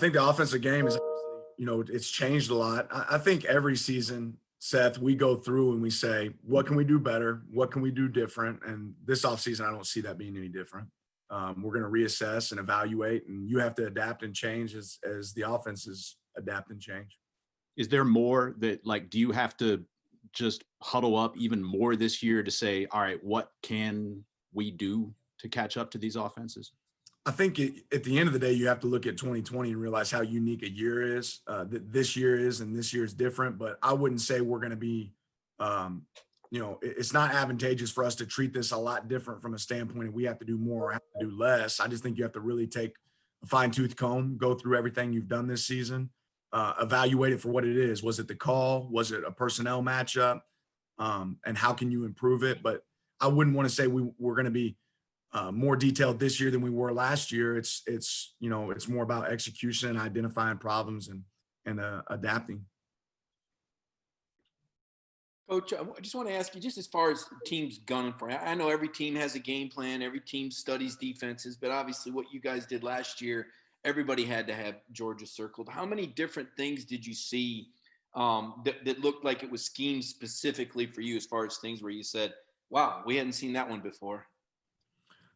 think the offensive game is, it's changed a lot. I think every season, Seth, we go through and we say, what can we do better? What can we do different? And this offseason, I don't see that being any different. We're going to reassess and evaluate, and you have to adapt and change as the offenses adapt and change. Is there more that, like, do you have to just huddle up even more this year to say, all right, what can we do to catch up to these offenses? I think at the end of the day, you have to look at 2020 and realize how unique a year is. This year is, and this year is different. But I wouldn't say we're going to be, it's not advantageous for us to treat this a lot different from a standpoint of we have to do more or have to do less. I just think you have to really take a fine-tooth comb, go through everything you've done this season, evaluate it for what it is. Was it the call? Was it a personnel matchup? And how can you improve it? But I wouldn't want to say we're going to be more detailed this year than we were last year. It's more about execution, identifying problems, and adapting. Coach, I just want to ask you, just as far as teams gunning for, I know every team has a game plan, every team studies defenses, but obviously what you guys did last year, everybody had to have Georgia circled. How many different things did you see that looked like it was schemed specifically for you, as far as things where you said, wow, we hadn't seen that one before?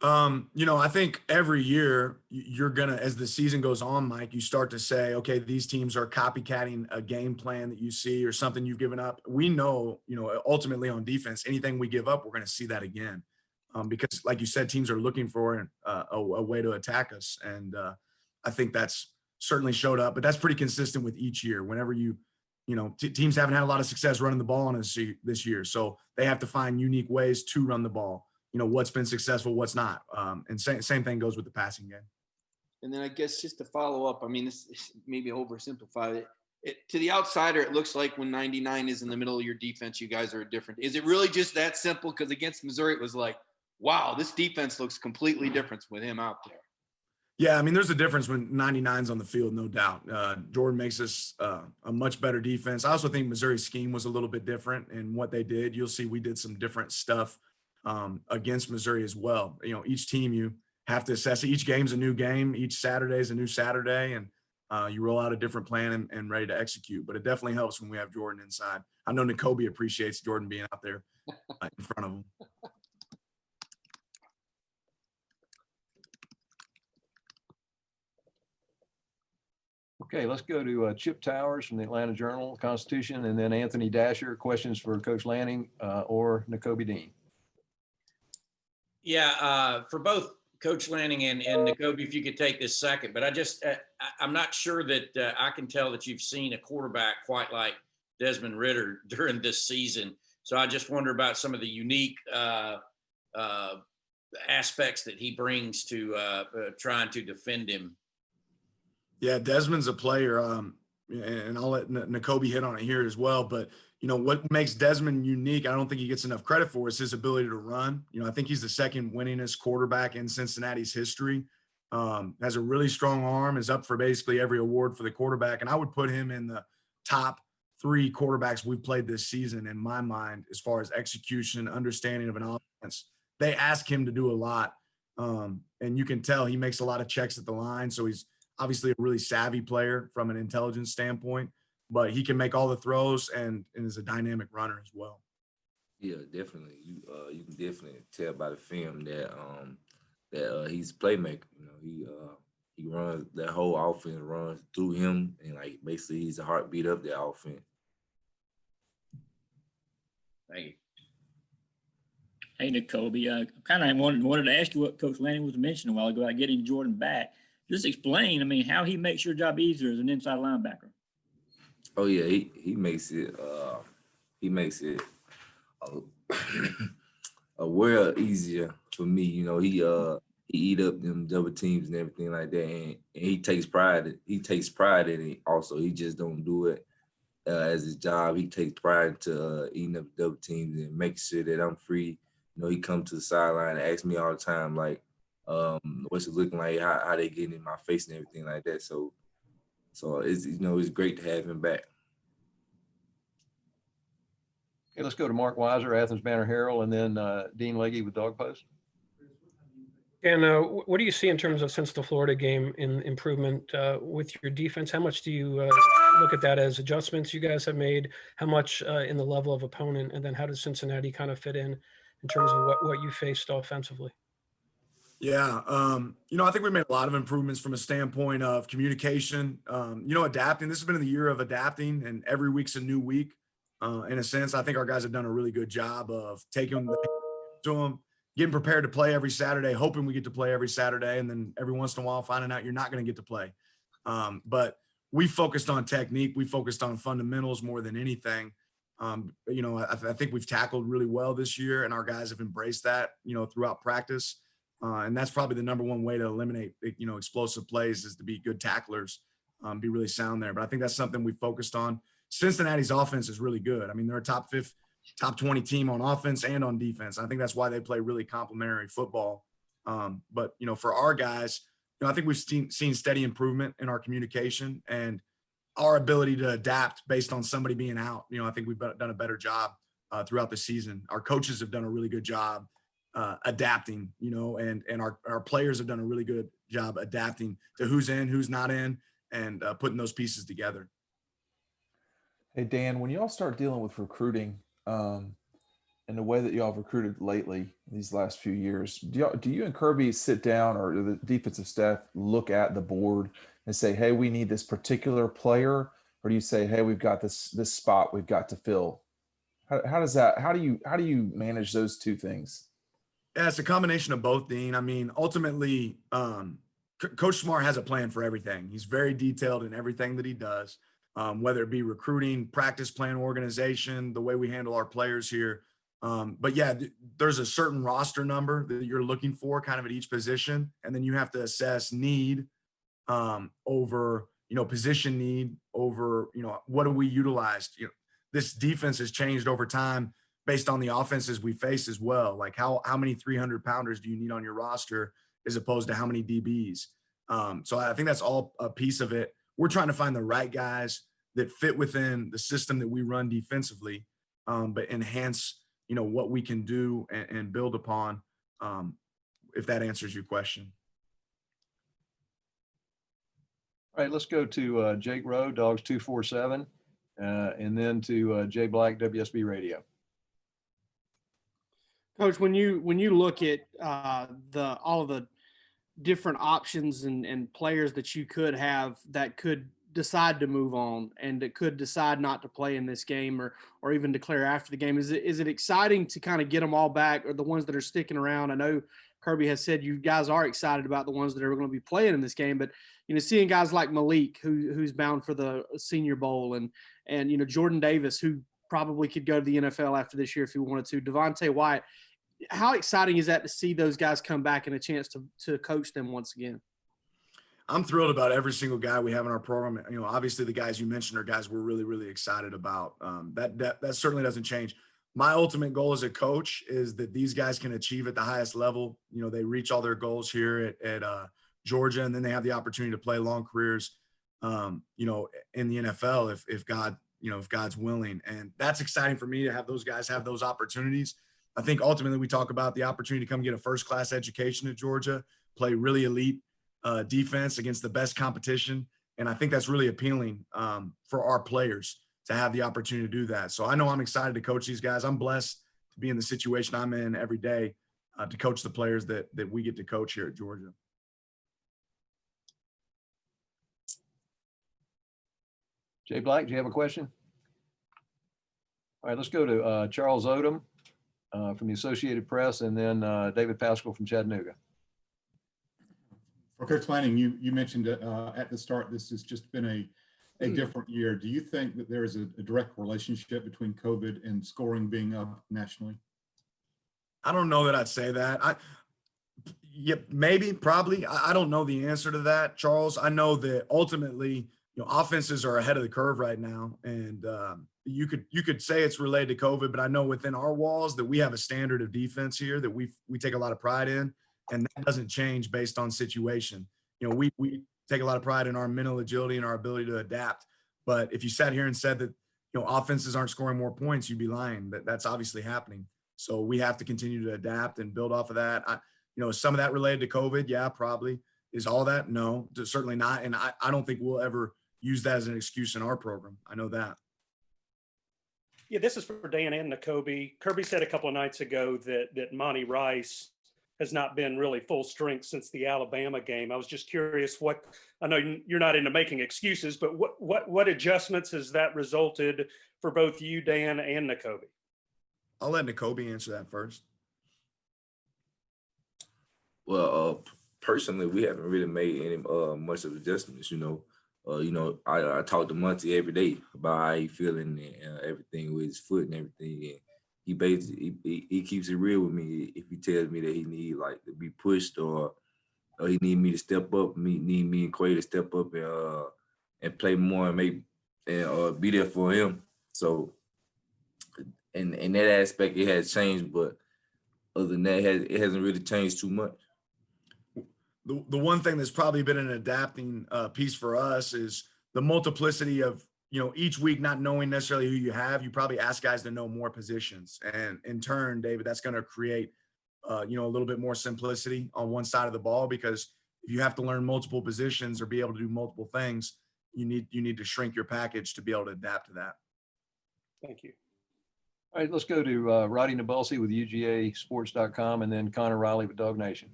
I think every year you're going to, as the season goes on, Mike, you start to say, okay, these teams are copycatting a game plan that you see or something you've given up. We know, ultimately on defense, anything we give up, we're going to see that again. Because like you said, teams are looking for a way to attack us. And I think that's certainly showed up, but that's pretty consistent with each year. Whenever teams haven't had a lot of success running the ball on us this year. So they have to find unique ways to run the ball. What's been successful, what's not. And same thing goes with the passing game. And then I guess just to follow up, I mean, this maybe oversimplified it. To the outsider, it looks like when 99 is in the middle of your defense, you guys are different. Is it really just that simple? Because against Missouri, it was like, wow, this defense looks completely different with him out there. Yeah, I mean, there's a difference when 99's on the field, no doubt. Jordan makes us a much better defense. I also think Missouri's scheme was a little bit different in what they did. You'll see we did some different stuff against Missouri as well. Each team you have to assess. Each game's a new game. Each Saturday is a new Saturday, and you roll out a different plan and ready to execute. But it definitely helps when we have Jordan inside. I know Nakobe appreciates Jordan being out there in front of him. Okay, let's go to Chip Towers from the Atlanta Journal-Constitution, and then Anthony Dasher. Questions for Coach Lanning or Nakobe Dean? Yeah, for both Coach Lanning and Nakobe, if you could take this second. But I'm not sure that I can tell that you've seen a quarterback quite like Desmond Ridder during this season. So I just wonder about some of the unique aspects that he brings to trying to defend him. Yeah, Desmond's a player, and I'll let Nakobe hit on it here as well. But, what makes Desmond unique, I don't think he gets enough credit for, is his ability to run. I think he's the second winningest quarterback in Cincinnati's history. Has a really strong arm, is up for basically every award for the quarterback. And I would put him in the top 3 quarterbacks we've played this season, in my mind, as far as execution, understanding of an offense. They ask him to do a lot. And you can tell he makes a lot of checks at the line. So he's obviously a really savvy player from an intelligence standpoint, but he can make all the throws and is a dynamic runner as well. Yeah, definitely. You can definitely tell by the film that he's a playmaker. He runs that whole offense runs through him, and like basically he's the heartbeat of the offense. Thank you. Hey, Nakobe, I kind of wanted to ask you what Coach Lanning was mentioning a while ago about getting Jordan back. Just explain, how he makes your job easier as an inside linebacker. Oh yeah, he makes it a world easier for me. He eat up them double teams and everything like that, and he takes pride. He takes pride in it. Also, he just don't do it as his job. He takes pride into eating up double teams and making sure that I'm free. He comes to the sideline and asks me all the time, like, what's it looking like, how they getting in my face and everything like that. So it's it's great to have him back. Okay, let's go to Mark Weiser, Athens Banner Herald, and then Dean Legge with Dog Post. And what do you see in terms of, since the Florida game, in improvement with your defense? How much do you look at that as adjustments you guys have made? How much in the level of opponent? And then how does Cincinnati kind of fit in terms of what you faced offensively? Yeah, I think we made a lot of improvements from a standpoint of communication. Adapting. This has been the year of adapting, and every week's a new week. In a sense, I think our guys have done a really good job of taking the to them, getting prepared to play every Saturday, hoping we get to play every Saturday, and then every once in a while finding out you're not going to get to play. But we focused on technique. We focused on fundamentals more than anything. I think we've tackled really well this year, and our guys have embraced that, throughout practice. And that's probably the number one way to eliminate, explosive plays, is to be good tacklers, be really sound there. But I think that's something we focused on. Cincinnati's offense is really good. I mean, they're a top 20 team on offense and on defense. I think that's why they play really complementary football. But for our guys, I think we've seen steady improvement in our communication and our ability to adapt based on somebody being out. I think we've done a better job throughout the season. Our coaches have done a really good job adapting, and our players have done a really good job adapting to who's in, who's not in, and putting those pieces together. Hey, Dan, when y'all start dealing with recruiting, and the way that y'all have recruited lately these last few years, do you and Kirby sit down, or the defensive staff look at the board and say, hey, we need this particular player? Or do you say, hey, we've got this spot we've got to fill? How do you manage those two things? Yeah, it's a combination of both, Dean. I mean, ultimately, Coach Smart has a plan for everything. He's very detailed in everything that he does, whether it be recruiting, practice plan organization, the way we handle our players here. But yeah, there's a certain roster number that you're looking for kind of at each position. And then you have to assess need over, position need over, what do we utilize? This defense has changed over time based on the offenses we face as well. Like how many 300-pounders do you need on your roster as opposed to how many DBs? So I think that's all a piece of it. We're trying to find the right guys that fit within the system that we run defensively, but enhance, what we can do and build upon, if that answers your question. All right, let's go to Jake Rowe, Dawgs 247, and then to Jay Black, WSB Radio. Coach, when you look at all of the different options and players that you could have that could decide to move on and that could decide not to play in this game or even declare after the game, is it exciting to kind of get them all back, or the ones that are sticking around? I know Kirby has said you guys are excited about the ones that are going to be playing in this game, but seeing guys like Malik who's bound for the Senior Bowl and Jordan Davis, who probably could go to the NFL after this year if he wanted to, Devontae Wyatt. How exciting is that to see those guys come back and a chance to coach them once again? I'm thrilled about every single guy we have in our program. Obviously the guys you mentioned are guys we're really, really excited about. That certainly doesn't change. My ultimate goal as a coach is that these guys can achieve at the highest level. They reach all their goals here at Georgia, and then they have the opportunity to play long careers, in the NFL if God's willing. And that's exciting for me to have those guys have those opportunities. I think ultimately we talk about the opportunity to come get a first-class education at Georgia, play really elite defense against the best competition. And I think that's really appealing for our players to have the opportunity to do that. So I know I'm excited to coach these guys. I'm blessed to be in the situation I'm in every day to coach the players that we get to coach here at Georgia. Jay Black, do you have a question? All right, let's go to Charles Odom from the Associated Press, and then David Pascal from Chattanooga. For Coach Lanning, you mentioned at the start, this has just been a different year. Do you think that there is a direct relationship between COVID and scoring being up nationally? I don't know that I'd say that. Maybe, probably. I don't know the answer to that, Charles. I know that ultimately, offenses are ahead of the curve right now, and you could say it's related to COVID, but I know within our walls that we have a standard of defense here that we take a lot of pride in, and that doesn't change based on situation. We take a lot of pride in our mental agility and our ability to adapt. But if you sat here and said that offenses aren't scoring more points, you'd be lying. That's obviously happening. So we have to continue to adapt and build off of that. Is some of that related to COVID? Yeah, probably. Is all that? No, certainly not. And I don't think we'll ever use that as an excuse in our program. I know that. Yeah, this is for Dan and Nakobe. Kirby said a couple of nights ago that Monty Rice has not been really full strength since the Alabama game. I was just curious I know you're not into making excuses, but what adjustments has that resulted for both you, Dan, and Nakobe? I'll let Nakobe answer that first. Well, personally, we haven't really made any much of adjustments. I talk to Monty every day about how he feeling and everything with his foot and everything. And he basically he keeps it real with me. If he tells me that he need like to be pushed or he need me to step up, need me and Quay to step up and play more and be there for him. So, in that aspect, it has changed, but other than that, it hasn't really changed too much. The one thing that's probably been an adapting piece for us is the multiplicity of, each week not knowing necessarily who you have. You probably ask guys to know more positions. And in turn, David, that's going to create, a little bit more simplicity on one side of the ball, because if you have to learn multiple positions or be able to do multiple things, you need to shrink your package to be able to adapt to that. Thank you. All right, let's go to Roddy Nabulsi with UGAsports.com and then Connor Riley with Dog Nation.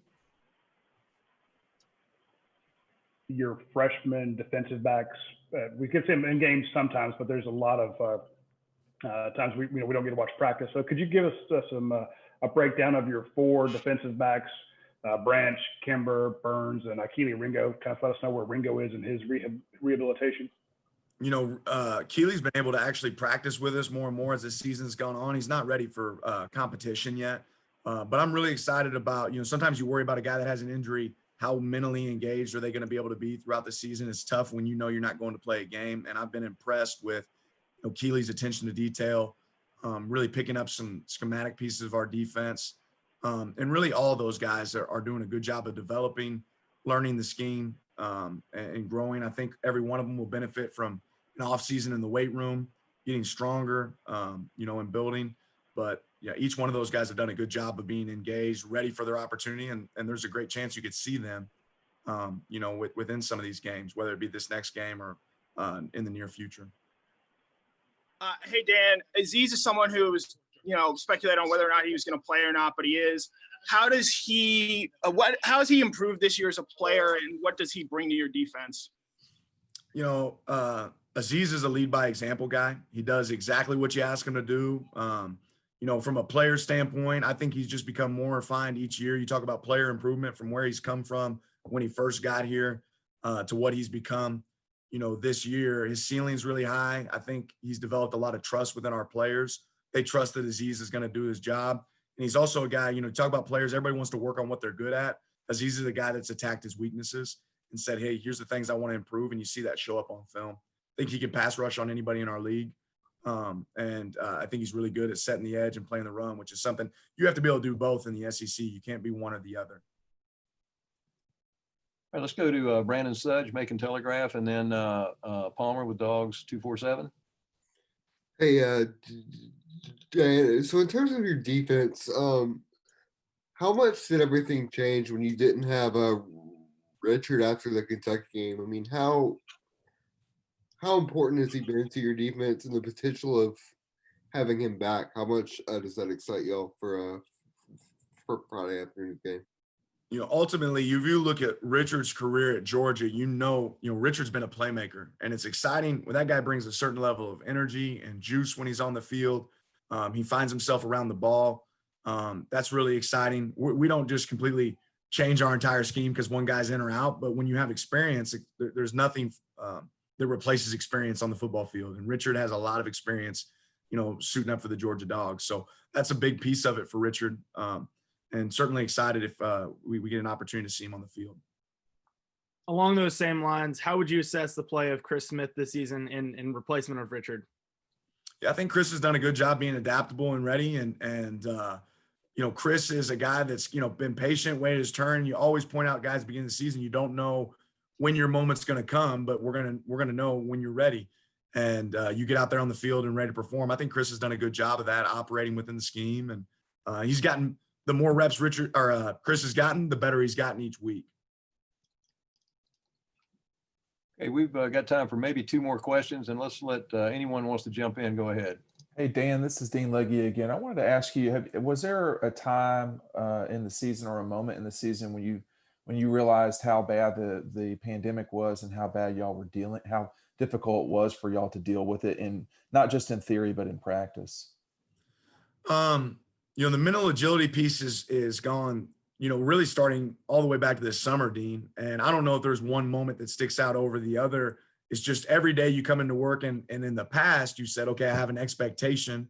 Your freshman defensive backs, we get them in games sometimes, but there's a lot of times we don't get to watch practice. So could you give us a breakdown of your 4 defensive backs, Branch, Kimber, Burns, and Keely Ringo? Kind of let us know where Ringo is in his rehabilitation. Keely's been able to actually practice with us more and more as the season's gone on. He's not ready for competition yet, but I'm really excited about, sometimes you worry about a guy that has an injury. How mentally engaged are they going to be able to be throughout the season? It's tough when you're not going to play a game. And I've been impressed with Keely's attention to detail, really picking up some schematic pieces of our defense. And really all those guys are doing a good job of developing, learning the scheme, and growing. I think every one of them will benefit from an off season in the weight room, getting stronger, and building. But yeah, each one of those guys have done a good job of being engaged, ready for their opportunity. And there's a great chance you could see them, within some of these games, whether it be this next game or in the near future. Hey, Dan, Aziz is someone who was, speculated on whether or not he was going to play or not, but he is. How does he, how has he improved this year as a player, and what does he bring to your defense? Aziz is a lead by example guy. He does exactly what you ask him to do. From a player standpoint, I think he's just become more refined each year. You talk about player improvement from where he's come from when he first got here to what he's become, this year. His ceiling's really high. I think he's developed a lot of trust within our players. They trust that Aziz is going to do his job. And he's also a guy, talk about players, everybody wants to work on what they're good at. Aziz is a guy that's attacked his weaknesses and said, hey, here's the things I want to improve. And you see that show up on film. I think he can pass rush on anybody in our league. I think he's really good at setting the edge and playing the run, which is something you have to be able to do both in the SEC. You can't be one or the other. All right, let's go to Brandon Sudge, Macon Telegraph, and then Palmer with Dawgs 247. Hey, Dan, so in terms of your defense, how much did everything change when you didn't have Richard after the Kentucky game? I mean, how important has he been to your defense and the potential of having him back? How much does that excite y'all for Friday afternoon game? Ultimately, if you look at Richard's career at Georgia, Richard's been a playmaker, and it's exciting when that guy brings a certain level of energy and juice when he's on the field. He finds himself around the ball. That's really exciting. We don't just completely change our entire scheme because one guy's in or out, but when you have experience, there's nothing that replaces experience on the football field. And Richard has a lot of experience, suiting up for the Georgia Dogs. So that's a big piece of it for Richard. And certainly excited if we get an opportunity to see him on the field. Along those same lines, how would you assess the play of Chris Smith this season in replacement of Richard? Yeah, I think Chris has done a good job being adaptable and ready. And Chris is a guy that's, been patient, waited his turn. You always point out guys at the beginning of the season, you don't know when your moment's going to come, but we're going to know when you're ready. And you get out there on the field and ready to perform. I think Chris has done a good job of that, operating within the scheme. And he's gotten the more reps Chris has gotten, the better he's gotten each week. Okay, we've got time for maybe 2 more questions, and let's let anyone who wants to jump in go ahead. Hey, Dan, this is Dean Legge again. I wanted to ask you, was there a time in the season or a moment in the season when you realized how bad the pandemic was and how bad y'all were dealing, how difficult it was for y'all to deal with it, and not just in theory, but in practice? You know, the mental agility piece is gone, you know, really starting all the way back to this summer, Dean. And I don't know if there's one moment that sticks out over the other. It's just every day you come into work and in the past you said, okay, I have an expectation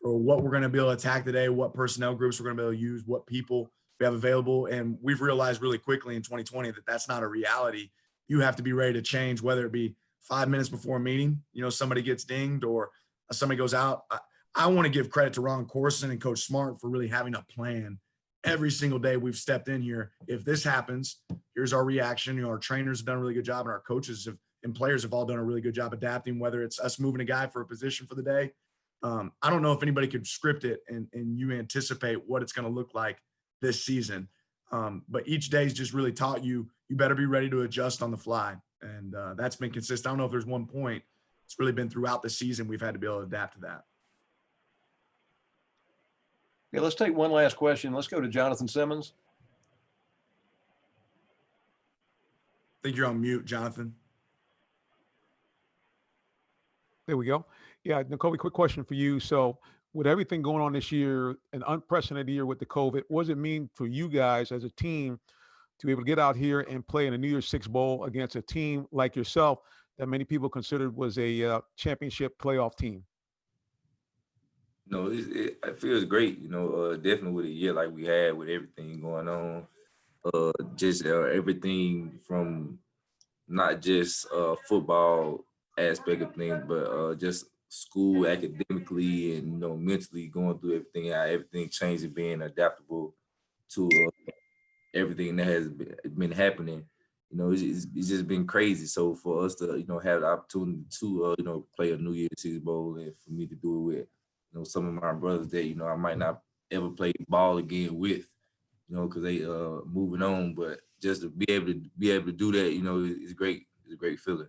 for what we're going to be able to attack today, what personnel groups we're going to be able to use, what people we have available. And we've realized really quickly in 2020 that that's not a reality. You have to be ready to change, whether it be 5 minutes before a meeting, you know, somebody gets dinged or somebody goes out. I want to give credit to Ron Corson and Coach Smart for really having a plan. Every single day we've stepped in here. If this happens, here's our reaction. You know, our trainers have done a really good job, and our coaches and players have all done a really good job adapting, whether it's us moving a guy for a position for the day. I don't know if anybody could script it and you anticipate what it's going to look like this season. But each day's just really taught you better be ready to adjust on the fly. And that's been consistent. I don't know if there's one point. It's really been throughout the season we've had to be able to adapt to that. Okay, let's take one last question. Let's go to Jonathan Simmons. I think you're on mute, Jonathan. There we go. Yeah, Nicole, quick question for you. So with everything going on this year, an unprecedented year with the COVID, what does it mean for you guys as a team to be able to get out here and play in a New Year's Six Bowl against a team like yourself that many people considered was a championship playoff team? You know, it feels great, you know, definitely with a year like we had with everything going on. Just everything from not just football aspect of things, but just school academically and, you know, mentally going through everything, how everything changed and being adaptable to everything that has been happening. You know, it's just been crazy. So for us to, you know, have the opportunity to, you know, play a New Year's Six Bowl, and for me to do it with, you know, some of my brothers that, you know, I might not ever play ball again with, you know, because they moving on. But just to be able to do that, you know, it's great. It's a great feeling.